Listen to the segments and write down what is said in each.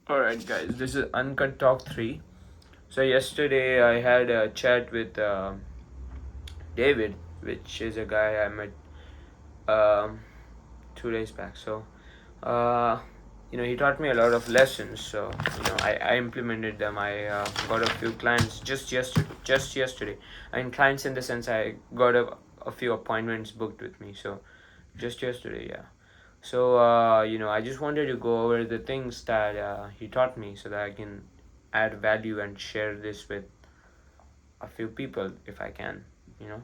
Alright, guys, this is Uncut Talk 3. So, yesterday I had a chat with David, which is a guy I met um, 2 days back. So, uh, he taught me a lot of lessons. So, I implemented them. I got a few clients just yesterday. I mean, clients in the sense I got a few appointments booked with me. So, just yesterday, yeah. So, I just wanted to go over the things that he taught me so that I can add value and share this with a few people if I can, you know.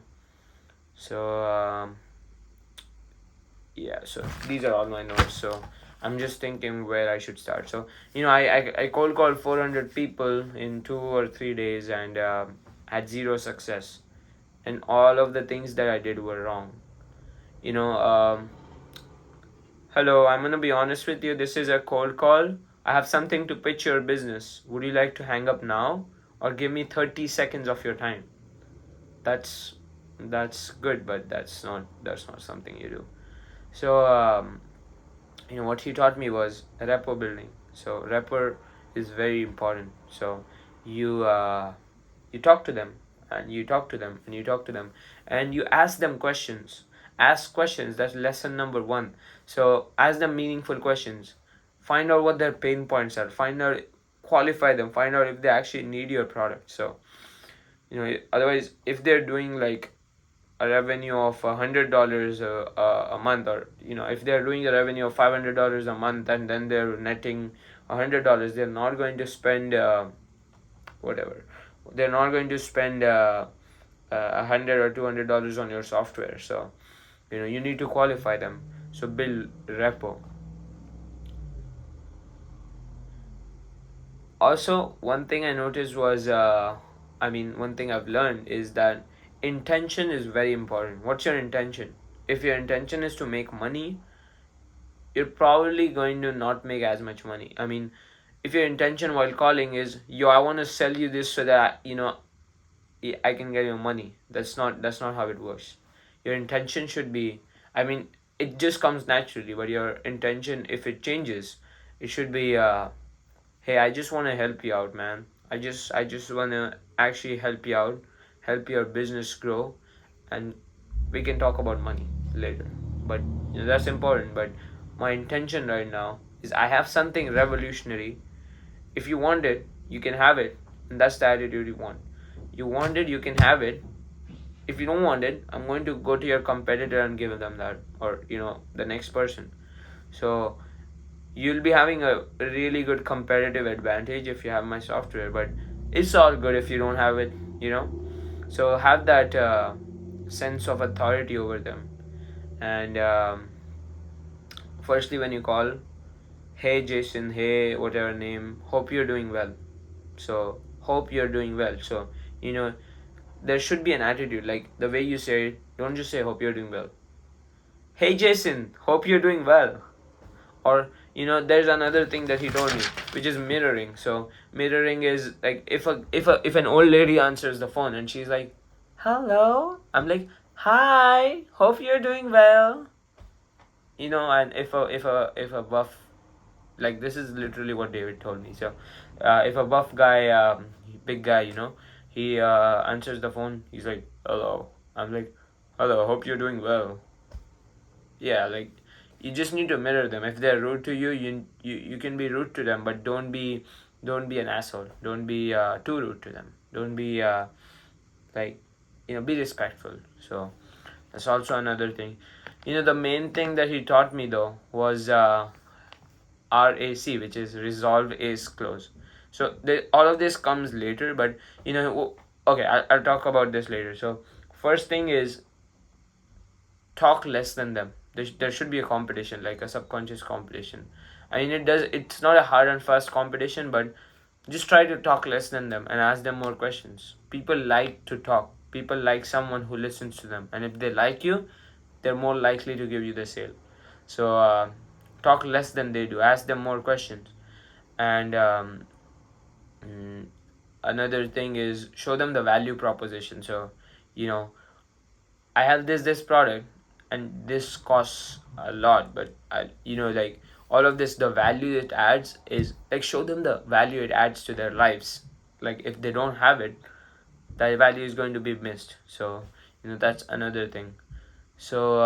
So, yeah, so these are all my notes. So, I'm just thinking where I should start. So, I cold called 400 people in 2 or 3 days and had zero success. And all of the things that I did were wrong. You know, Hello, I'm gonna be honest with you. This is a cold call. I have something to pitch your business. Would you like to hang up now or give me 30 seconds of your time? That's that's good, but that's not something you do. So what he taught me was rapport building. So rapport is very important. So you you talk to them and you talk to them and you talk to them and you ask them questions. Ask questions. That's lesson number one. So ask them meaningful questions. Find out what their pain points are. Find out, qualify them. Find out if they actually need your product. So otherwise, if they're doing like a revenue of $100 a month, or if they're doing a revenue of $500 a month and then they're netting $100, they're not going to spend whatever. They're not going to spend $100 or $200 on your software. So you need to qualify them. So build repo. Also, one thing I noticed was, one thing I've learned is that intention is very important. What's your intention? If your intention is to make money, you're probably going to not make as much money. I mean, if your intention while calling is, yo, I want to sell you this so that I can get your money. That's not how it works. Your intention should be, I mean, it just comes naturally, but your intention, if it changes, it should be, hey, I just want to help you out, man. I just want to actually help you out, help your business grow, and we can talk about money later. But that's important. But my intention right now is I have something revolutionary. If you want it, you can have it, and that's the attitude you want. You want it, you can have it. If you don't want it, I'm going to go to your competitor and give them that, or the next person. So you'll be having a really good competitive advantage if you have my software, but it's all good if you don't have it. So have that sense of authority over them. And firstly, when you call, hey Jason, hey whatever name, hope you're doing well. So hope you're doing well. So you know there should be an attitude, like the way you say it. Don't just say hope you're doing well. Hey Jason, hope you're doing well. Or there's another thing that he told me, which is mirroring. So mirroring is like, if an old lady answers the phone and she's like, hello, I'm like, hi, hope you're doing well. And if a buff, like, this is literally what David told me. So if a buff guy, big guy, he answers the phone, he's like, hello, I'm like, hello, hope you're doing well. Yeah, like, you just need to mirror them. If they're rude to you, you can be rude to them, but don't be an asshole. Don't be too rude to them. Don't be like, be respectful. So that's also another thing. The main thing that he taught me though was RAC, which is resolve ace close. So all of this comes later, but okay, I'll talk about this later. So first thing is, talk less than them. There should be a competition, like a subconscious competition. I mean, it's not a hard and fast competition, but just try to talk less than them and ask them more questions. People like to talk. People like someone who listens to them, and if they like you, they're more likely to give you the sale. So talk less than they do. Ask them more questions. And mm, another thing is, show them the value proposition. So you know I have this product, and this costs a lot, but like, all of this, the value it adds is like, show them the value it adds to their lives. Like if they don't have it, that value is going to be missed. So that's another thing. So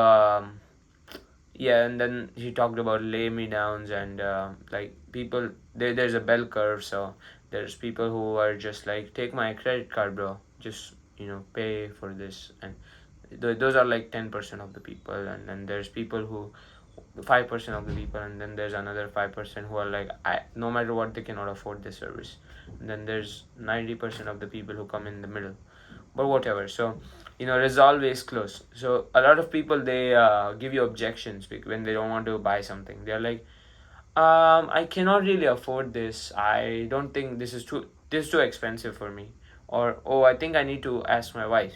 yeah, and then he talked about lay me downs, and like people, there's a bell curve. So there's people who are just like, take my credit card, bro, just pay for this. And those are like 10% of the people. And then there's people who 5% of the people, and then there's another 5% who are like, no matter what, they cannot afford this service. And then there's 90% of the people who come in the middle. But whatever. So resolve is close. So a lot of people, they give you objections when they don't want to buy something. They're like, I cannot really afford this. I don't think this is too expensive for me. Or, oh, I think I need to ask my wife.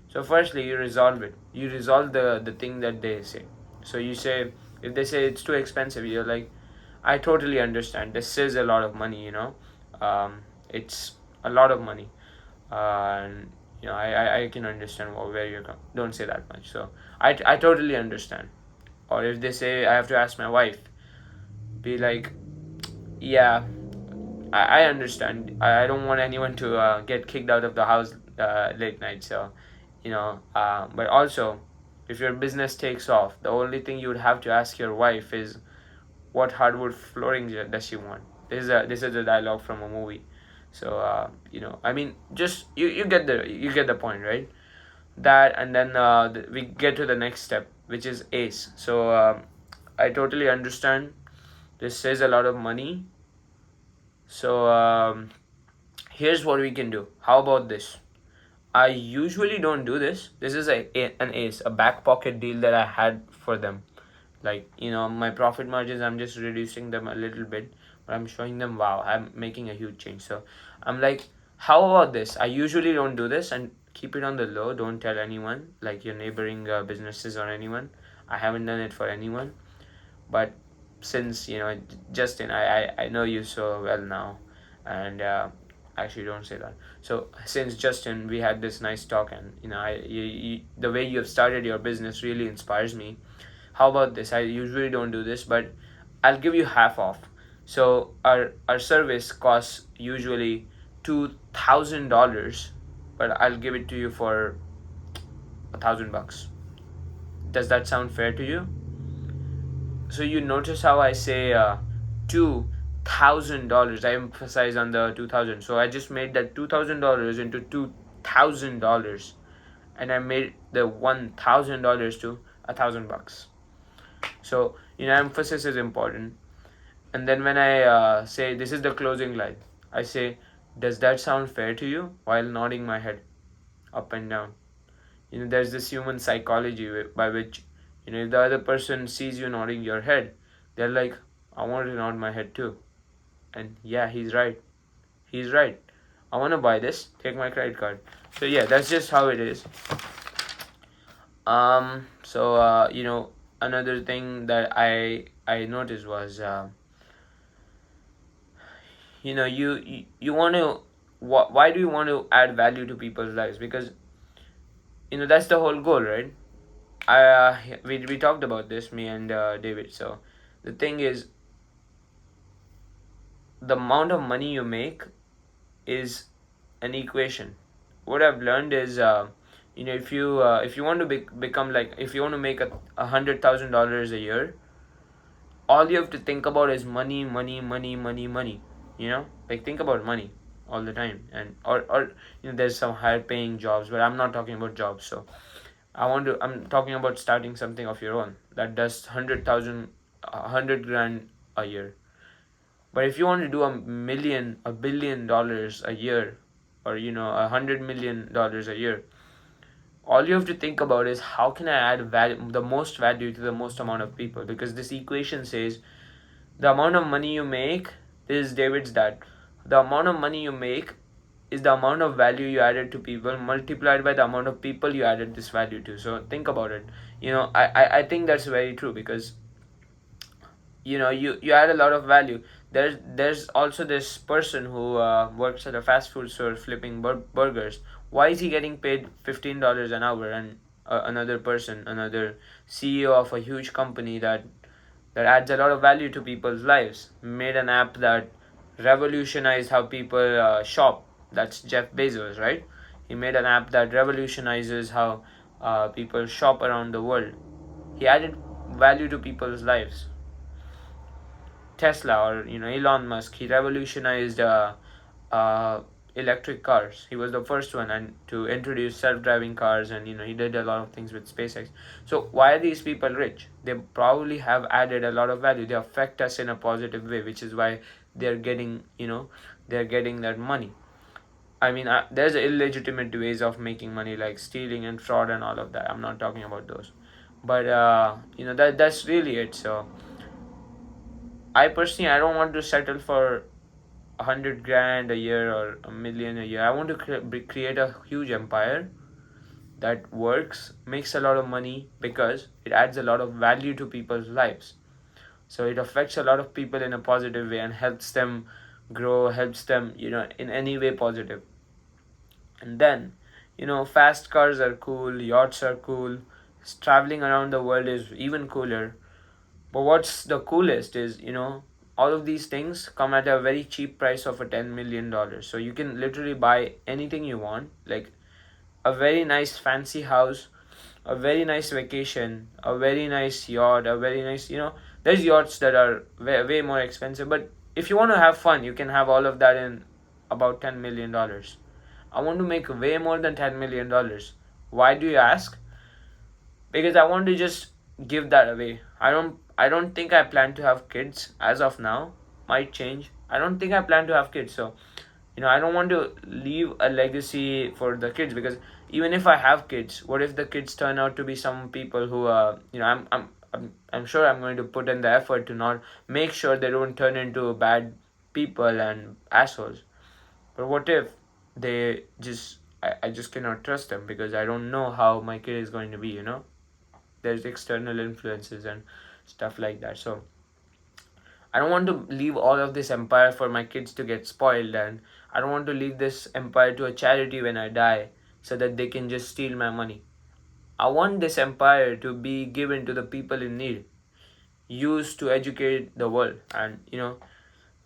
So firstly, you resolve it. You resolve the thing that they say. So you say, if they say it's too expensive, you're like, I totally understand. This is a lot of money. It's a lot of money. And I can understand where you're coming. Don't say that much. So I totally understand. Or if they say I have to ask my wife, be like, yeah, I understand. I don't want anyone to get kicked out of the house late night. So but also, if your business takes off, the only thing you would have to ask your wife is, what hardwood flooring does she want? This is a dialogue from a movie. So I mean, just you get the point, right? That, and then we get to the next step, which is ace. So I totally understand, this is a lot of money. So here's what we can do. How about this? I usually don't do this. This is an ace, a back pocket deal that I had for them. Like, my profit margins, I'm just reducing them a little bit, but I'm showing them, wow, I'm making a huge change. So I'm like, how about this? I usually don't do this, and keep it on the low. Don't tell anyone, like your neighboring businesses or anyone. I haven't done it for anyone. But since Justin, I know you so well now. And actually, don't say that. So since Justin, we had this nice talk, and the way you have started your business really inspires me. How about this? I usually don't do this, but I'll give you half off. So our service costs usually $2,000, but I'll give it to you for $1,000. Does that sound fair to you? So you notice how I say $2,000. I emphasize on the 2,000. So I just made that $2,000 into $2,000, and I made the $1,000 to $1,000. So emphasis is important. And then when I say, this is the closing line, I say, does that sound fair to you? While nodding my head up and down. There's this human psychology by which, if the other person sees you nodding your head, they're like, I want to nod my head too. And yeah, he's right. He's right. I want to buy this. Take my credit card. So yeah, that's just how it is. So another thing that I noticed was, you want to, why do you want to add value to people's lives? Because that's the whole goal, right? We talked about this, me and David. So the thing is, the amount of money you make is an equation. What I've learned is, if you want to become like, if you want to make $100,000 a year, all you have to think about is money, money, money, money, money. Like, think about money all the time. And or there's some higher paying jobs, but I'm not talking about jobs. So I'm talking about starting something of your own that does 100,000, 100 grand a year. But if you want to do $1 billion a year, or $100 million a year, all you have to think about is, how can I add the most value to the most amount of people? Because this equation says, the amount of money you make, this is David's dad, the amount of money you make is the amount of value you added to people, multiplied by the amount of people you added this value to. So think about it. I think that's very true, because you add a lot of value. There's also this person who works at a fast food store flipping burgers. Why is he getting paid $15 an hour, and another person, another CEO of a huge company that that adds a lot of value to people's lives. Made an app that revolutionized how people shop. That's Jeff Bezos, right? He made an app that revolutionizes how people shop around the world. He added value to people's lives. Tesla, or Elon Musk, he revolutionized uh, electric cars. He was the first one and to introduce self-driving cars, and he did a lot of things with SpaceX. So why are these people rich? They probably have added a lot of value. They affect us in a positive way, which is why they're getting they're getting that money. I mean, there's illegitimate ways of making money like stealing and fraud and all of that. I'm not talking about those, but that's really it. So I personally, I don't want to settle for 100 grand a year or a million a year. I want to create a huge empire that works, makes a lot of money because it adds a lot of value to people's lives. So it affects a lot of people in a positive way and helps them grow, helps them, in any way positive. And then, fast cars are cool, yachts are cool, traveling around the world is even cooler. But what's the coolest is, all of these things come at a very cheap price of a $10 million. So you can literally buy anything you want, like a very nice fancy house, a very nice vacation, a very nice yacht, a very nice, there's yachts that are way more expensive. But if you want to have fun, you can have all of that in about $10 million. I want to make way more than $10 million. Why do you ask? Because I want to just give that away. I don't think I plan to have kids as of now. Might change. I don't think I plan to have kids. So, I don't want to leave a legacy for the kids, because even if I have kids, what if the kids turn out to be some people who I'm sure I'm going to put in the effort to not make sure they don't turn into bad people and assholes. But what if I just cannot trust them because I don't know how my kid is going to be. There's external influences and stuff like that. So I don't want to leave all of this empire for my kids to get spoiled, and I don't want to leave this empire to a charity when I die so that they can just steal my money. I want this empire to be given to the people in need, used to educate the world. And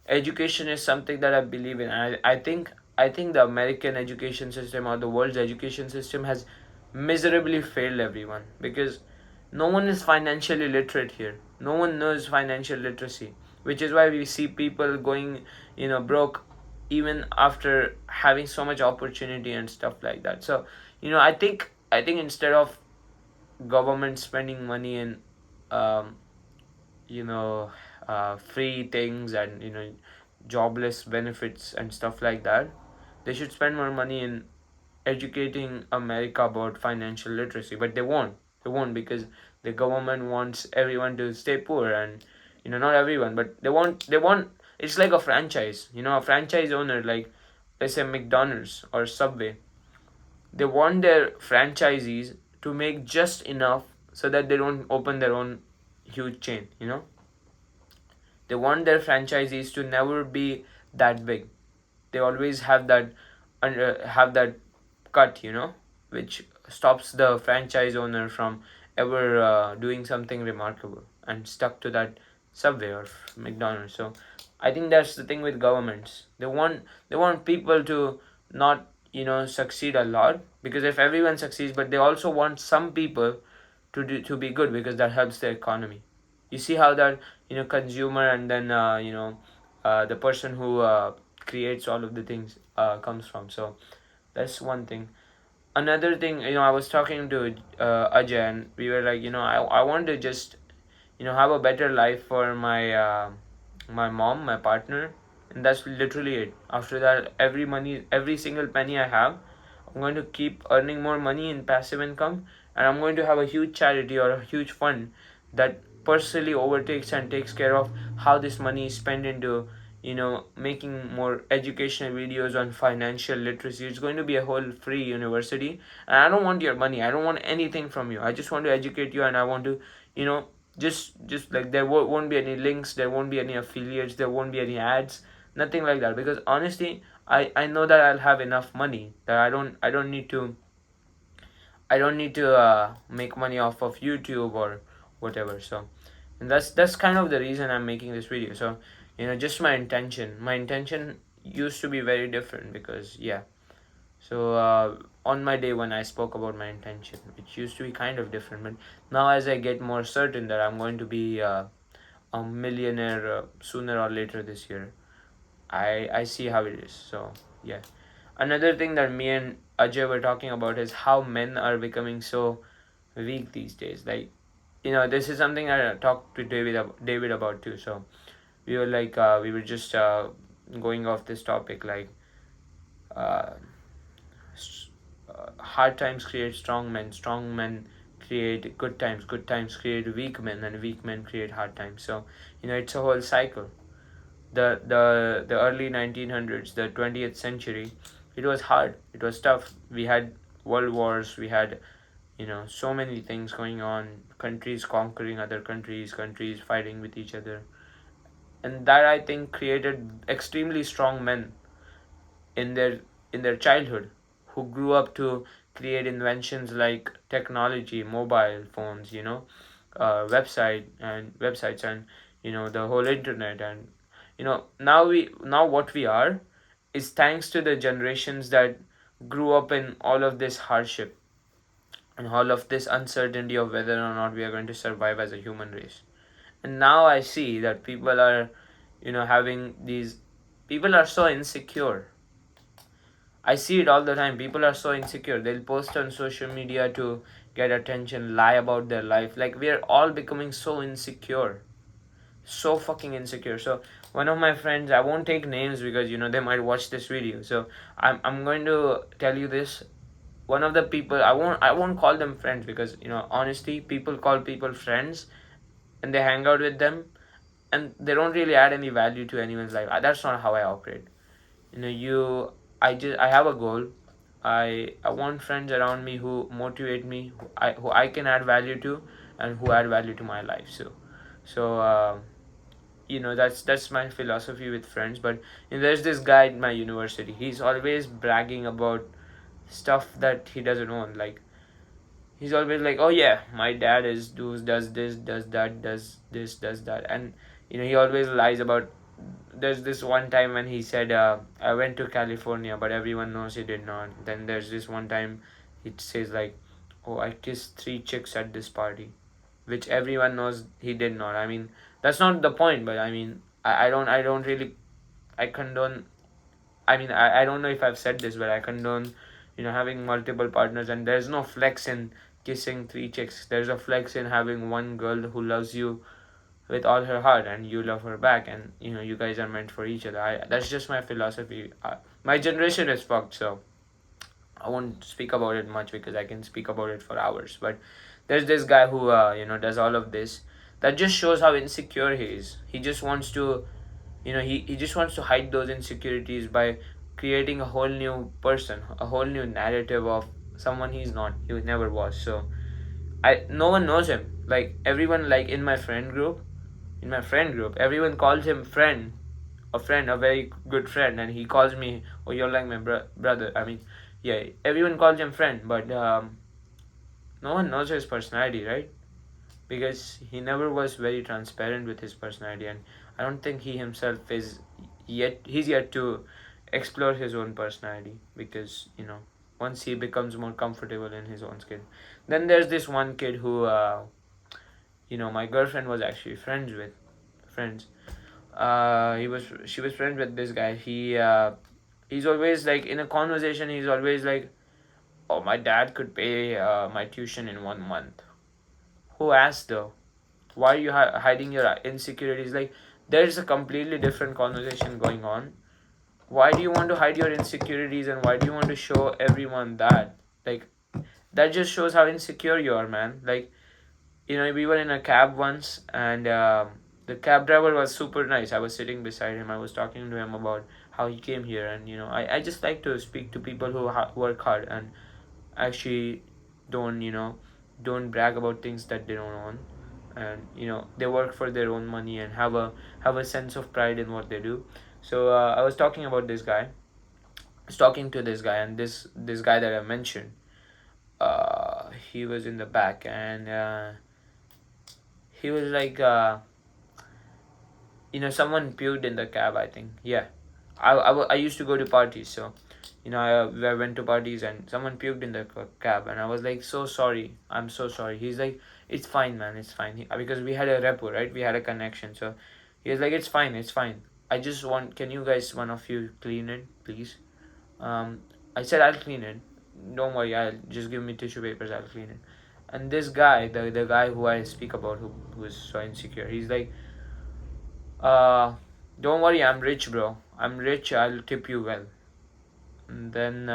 education is something that I believe in. I think the American education system or the world's education system has miserably failed everyone, because no one is financially literate here. No one knows financial literacy, which is why we see people going broke even after having so much opportunity and stuff like that. So I think instead of government spending money in um, you know free things and jobless benefits and stuff like that, they should spend more money in educating America about financial literacy. But they won't because the government wants everyone to stay poor. And not everyone, but they want it's like a franchise. A franchise owner, like let's say McDonald's or Subway, they want their franchisees to make just enough so that they don't open their own huge chain. They want their franchisees to never be that big. They always have that cut, which stops the franchise owner from ever doing something remarkable and stuck to that Subway or McDonald's. So I think that's the thing with governments. They want people to not succeed a lot, because if everyone succeeds, but they also want some people to be good, because that helps the economy. You see how that consumer, and then the person who creates all of the things comes from. So that's one thing. Another thing, I was talking to Ajay, and we were like, I want to just have a better life for my mom, my partner, and that's literally it. After that, every single penny I have, I'm going to keep earning more money in passive income, and I'm going to have a huge charity or a huge fund that personally overtakes and takes care of how this money is spent into making more educational videos on financial literacy. It's going to be a whole free university, and I don't want your money. I don't want anything from you. I just want to educate you, and I want to you know just like there won't be any links, there won't be any affiliates, there won't be any ads, nothing like that, because honestly I know that I'll have enough money that I don't need to make money off of YouTube or whatever. So And that's kind of the reason I'm making this video. So, just my intention used to be very different, because yeah. So on my day when I spoke about my intention, it used to be kind of different, but now as I get more certain that I'm going to be a millionaire sooner or later this year, I see how it is. So yeah. Another thing that me and Ajay were talking about is how men are becoming so weak these days. Like, this is something I talked to David about too. So we were just going off this topic, like uh, hard times create strong men create good times create weak men, and weak men create hard times. So it's a whole cycle. The early 1900s, the 20th century, it was hard, it was tough. We had world wars, we had so many things going on, countries conquering other countries, countries fighting with each other, and that, I think, created extremely strong men in their childhood, who grew up to create inventions like technology, mobile phones, websites, and the whole internet. And now what we are is thanks to the generations that grew up in all of this hardship and all of this uncertainty of whether or not we are going to survive as a human race. And now I see that people are having these people are so insecure. I see it all the time. People are so insecure. They'll post on social media to get attention, lie about their life. Like, we are all becoming so insecure. So fucking insecure. So one of my friends, I won't take names because they might watch this video. So I'm going to tell you this. One of the people, I won't call them friends, because honestly, people call people friends and they hang out with them, and they don't really add any value to anyone's life. That's not how I operate. You I have a goal. I want friends around me who motivate me, who I can add value to, and who add value to my life. So that's my philosophy with friends. But there's this guy at my university. He's always bragging about stuff that he doesn't own. Like, he's always like, oh yeah, my dad does this, does that, does this, does that. And he always lies about. There's this one time when he said, I went to California, but everyone knows he did not. Then there's this one time he says, like, oh, I kissed 3 chicks at this party, which everyone knows he did not. I mean, that's not the point, but I mean, I don't really, I condone. I mean, I don't know if I've said this, but I condone, having multiple partners. And there's no flex in kissing 3 chicks. There's a flex in having one girl who loves you with all her heart, and you love her back, and you guys are meant for each other. That's just my philosophy. My generation is fucked, so I won't speak about it much, because I can speak about it for hours. But there's this guy who does all of this. That just shows how insecure he is. He just wants to he just wants to hide those insecurities by creating a whole new person, a whole new narrative of someone he's not, he never was. So no one knows him. Like, everyone, like, in my friend group, everyone calls him friend, a very good friend, and he calls me, oh, you're like my brother. I mean, yeah, everyone calls him friend, but no one knows his personality, right? Because he never was very transparent with his personality, and I don't think he himself he's yet to explore his own personality, because once he becomes more comfortable in his own skin. Then there's this one kid who my girlfriend was actually friends. She was friends with this guy. He's always like, in a conversation, he's always like, oh, my dad could pay my tuition in 1 month. Who asked, though? Why are you hiding your insecurities? Like, there's a completely different conversation going on. Why do you want to hide your insecurities, and why do you want to show everyone that? Like, that just shows how insecure you are, man. Like, we were in a cab once, and the cab driver was super nice. I was sitting beside him. I was talking to him about how he came here, and I just like to speak to people who work hard and actually don't don't brag about things that they don't own. And they work for their own money and have a sense of pride in what they do. So I was talking about this guy. I was talking to this guy, and this guy that I mentioned, he was in the back, and he was like, someone puked in the cab, I think. Yeah. I used to go to parties, so, I went to parties and someone puked in the cab, and I was like, so sorry. I'm so sorry. He's like, it's fine, man. It's fine. Because we had a repo, right? We had a connection. So he was like, it's fine. It's fine. I just want, can you guys, one of you, clean it, please? Um, I said, I'll clean it. Don't worry. I'll just give me tissue papers. I'll clean it. And this guy, the guy who I speak about, who was so insecure, he's like, uh, don't worry, I'm rich, bro. I'm rich. I'll tip you well. And then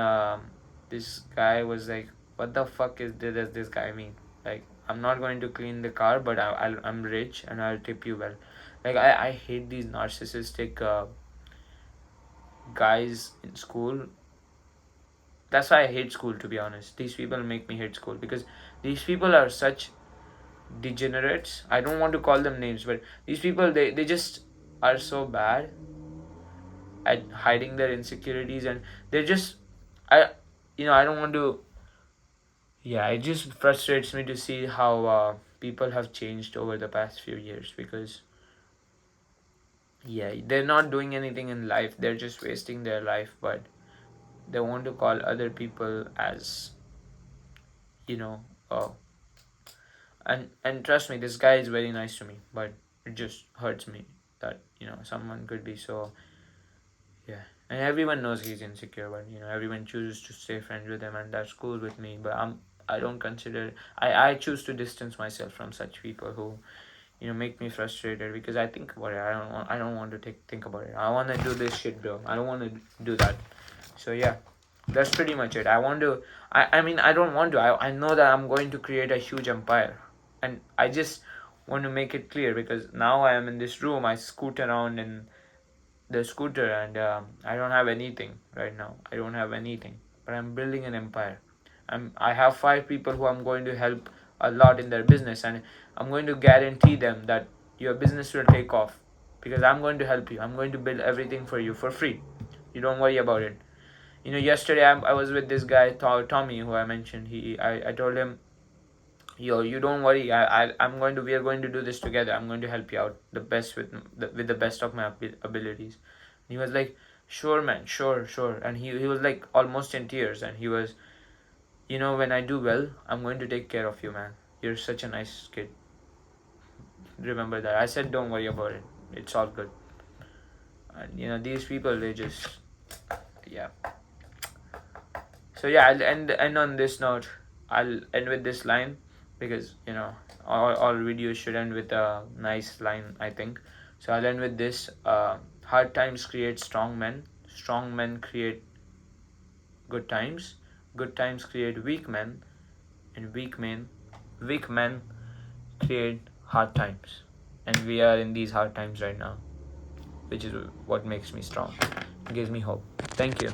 this guy was like, "What the fuck does this guy mean? Like, I'm not going to clean the car, but I'm rich and I'll tip you well." Like, I hate these narcissistic guys in school. That's why I hate school, to be honest. These people make me hate school because these people are such degenerates. I don't want to call them names, but these people, they just are so bad at hiding their insecurities, and they're just, I I don't want to. Yeah, it just frustrates me to see how people have changed over the past few years, because yeah, they're not doing anything in life, they're just wasting their life, but they want to call other people as, you know uh, and trust me, this guy is very nice to me, but it just hurts me that someone could be so. Yeah, and everyone knows he's insecure, but everyone chooses to stay friends with him, and that's cool with me. But I don't consider. I choose to distance myself from such people who make me frustrated, because I think about it. I don't want to think about it. I want to do this shit, bro. I don't want to do that. So yeah, that's pretty much it. I want to. I mean, I don't want to. I know that I'm going to create a huge empire, and I just want to make it clear, because now I am in this room. I scoot around in the scooter, and I don't have anything right now. I don't have anything, but I'm building an empire. I have 5 people who I'm going to help a lot in their business, and I'm going to guarantee them that your business will take off, because I'm going to help you. I'm going to build everything for you for free. You don't worry about it. Yesterday I was with this guy Tommy, who I mentioned. I told him, yo, you don't worry. We are going to do this together. I'm going to help you out the best with the best of my abilities. And he was like, sure, man, sure. And he was like almost in tears, and he was, when I do well, I'm going to take care of you, man. You're such a nice kid. Remember that. I said, don't worry about it. It's all good. And these people, they just, yeah. So yeah, I'll end on this note. I'll end with this line, because all videos should end with a nice line, I think. So I'll end with this. Hard times create strong men. Strong men create good times. Good times create weak men, and weak men create hard times. And we are in these hard times right now, which is what makes me strong. It gives me hope. Thank you.